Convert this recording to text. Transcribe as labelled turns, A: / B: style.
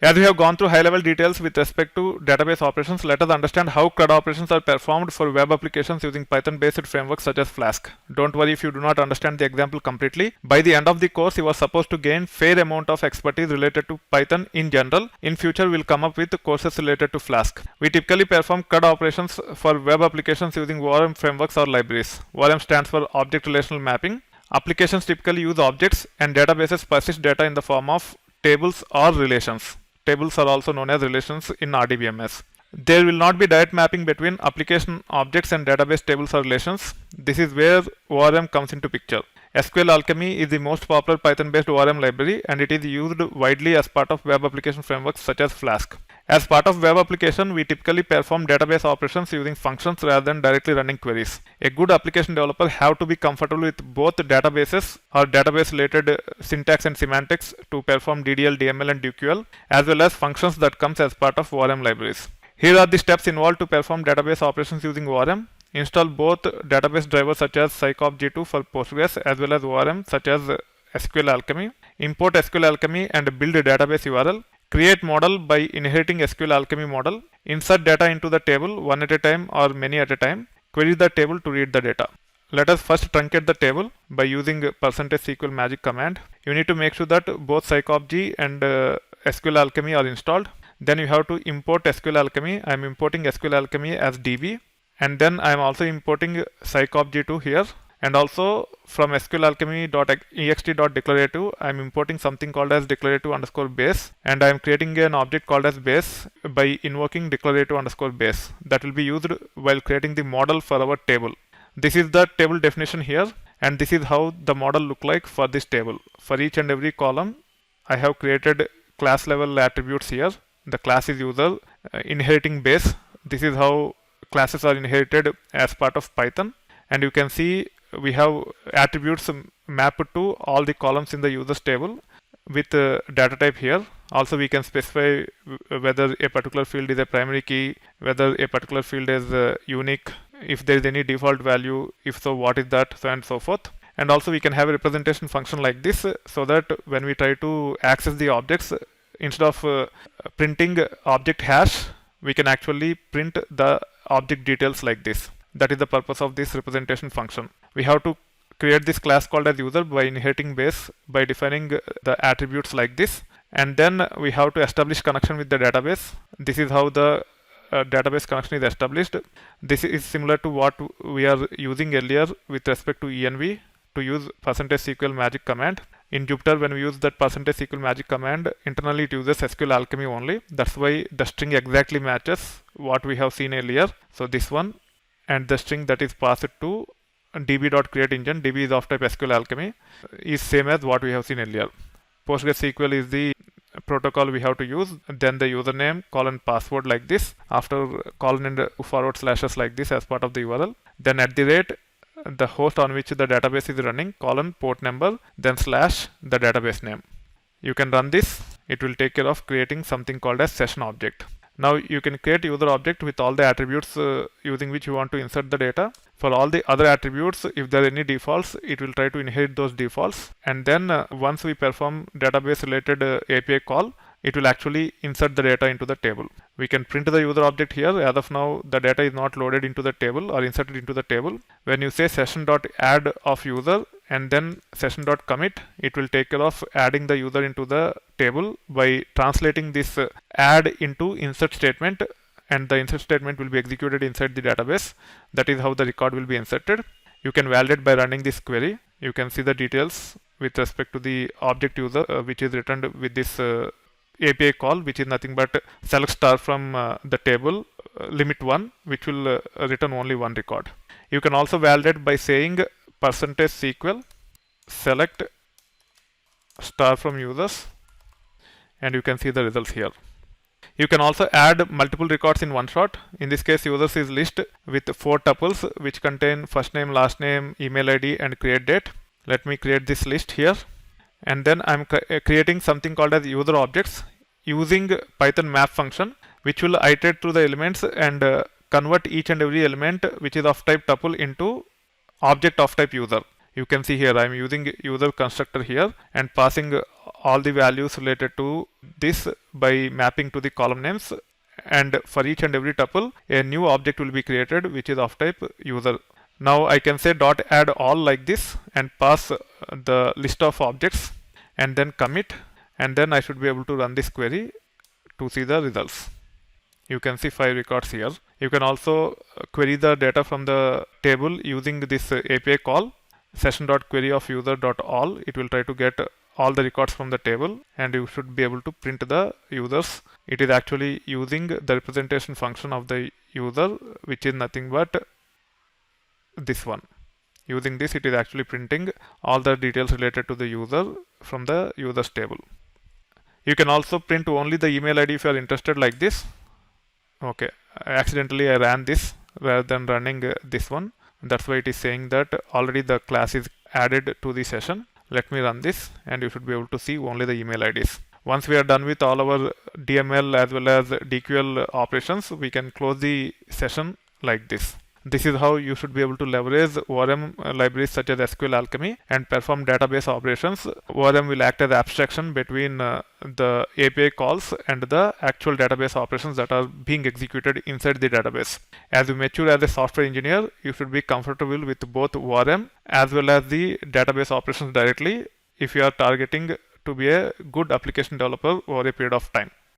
A: As we have gone through high-level details with respect to database operations, let us understand how CRUD operations are performed for web applications using Python-based frameworks such as Flask. Don't worry if you do not understand the example completely. By the end of the course, you are supposed to gain fair amount of expertise related to Python in general. In future, we'll come up with courses related to Flask. We typically perform CRUD operations for web applications using ORM frameworks or libraries. ORM stands for Object Relational Mapping. Applications typically use objects, and databases persist data in the form of tables or relations. Tables are also known as relations in RDBMS. There will not be direct mapping between application objects and database tables or relations. This is where ORM comes into picture. SQL Alchemy is the most popular Python-based ORM library, and it is used widely as part of web application frameworks such as Flask. As part of web application, we typically perform database operations using functions rather than directly running queries. A good application developer have to be comfortable with both databases or database related syntax and semantics to perform DDL, DML and DQL, as well as functions that comes as part of ORM libraries. Here are the steps involved to perform database operations using ORM. Install both database drivers such as PsycopG2 for Postgres as well as ORM such as SQL Alchemy. Import SQL Alchemy and build a database URL. Create model by inheriting SQL Alchemy model. Insert data into the table one at a time or many at a time. Query the table to read the data. Let us first truncate the table by using %SQL magic command. You need to make sure that both PsycopG and SQL Alchemy are installed. Then you have to import SQL Alchemy. I am importing SQL Alchemy as DB, and then I am also importing PsycopG2 here. And also from SQL Alchemy.ext.declarative, I am importing something called as declarative_base, and I am creating an object called as base by invoking declarative_base that will be used while creating the model for our table. This is the table definition here, and this is how the model look like for this table. For each and every column, I have created class level attributes here. The class is user, inheriting base. This is how classes are inherited as part of Python, and you can see we have attributes mapped to all the columns in the users table with data type here. Also, we can specify whether a particular field is a primary key, whether a particular field is unique, if there is any default value, if so, what is that, so on and so forth. And also, we can have a representation function like this so that when we try to access the objects, instead of printing object hash, we can actually print the object details like this. That is the purpose of this representation function. We have to create this class called as user by inheriting base by defining the attributes like this, and then we have to establish connection with the database. This is how the database connection is established. This is similar to what we are using earlier with respect to env to use %SQL magic command. In Jupyter, when we use that %SQL magic command, internally it uses SQL Alchemy only. That's why the string exactly matches what we have seen earlier. So this one, and the string that is passed to db.createEngine, db is of type SQL Alchemy, is same as what we have seen earlier. PostgreSQL is the protocol we have to use, then the username, password like this, after colon and forward slashes like this as part of the URL, then at the rate, the host on which the database is running, port number, then slash the database name. You can run this. It will take care of creating something called as session object. Now you can create user object with all the attributes using which you want to insert the data. For all the other attributes, if there are any defaults, it will try to inherit those defaults. And then once we perform database related API call, it will actually insert the data into the table. We can print the user object here. As of now, the data is not loaded into the table or inserted into the table. When you say session.add of user and then session.commit, it will take care of adding the user into the table by translating this add into insert statement, and the insert statement will be executed inside the database. That is how the record will be inserted. You can validate by running this query. You can see the details with respect to the object user which is returned with this API call, which is nothing but select star from the table limit 1, which will return only one record. You can also validate by saying %SQL select star from users, and you can see the results here. You can also add multiple records in one shot. In this case, users is list with 4 tuples which contain first name, last name, email ID and create date. Let me create this list here. And then I'm creating something called as user objects using Python map function, which will iterate through the elements and convert each and every element which is of type tuple into object of type user. You can see here I'm using user constructor here and passing all the values related to this by mapping to the column names, and for each and every tuple a new object will be created which is of type user. Now I can say dot add all like this and pass the list of objects and then commit, and then I should be able to run this query to see the results. You can see 5 records here. You can also query the data from the table using this API call session.query of user.all. It will try to get all the records from the table, and you should be able to print the users. It is actually using the representation function of the user, which is nothing but this one. Using this, it is actually printing all the details related to the user from the users table. You can also print only the email ID if you are interested, like this. Okay, accidentally I ran this rather than running this one. That's why it is saying that already the class is added to the session. Let me run this and you should be able to see only the email IDs. Once we are done with all our DML as well as DQL operations, we can close the session like this. This is how you should be able to leverage ORM libraries such as SQL Alchemy and perform database operations. ORM will act as abstraction between the API calls and the actual database operations that are being executed inside the database. As you mature as a software engineer, you should be comfortable with both ORM as well as the database operations directly if you are targeting to be a good application developer over a period of time.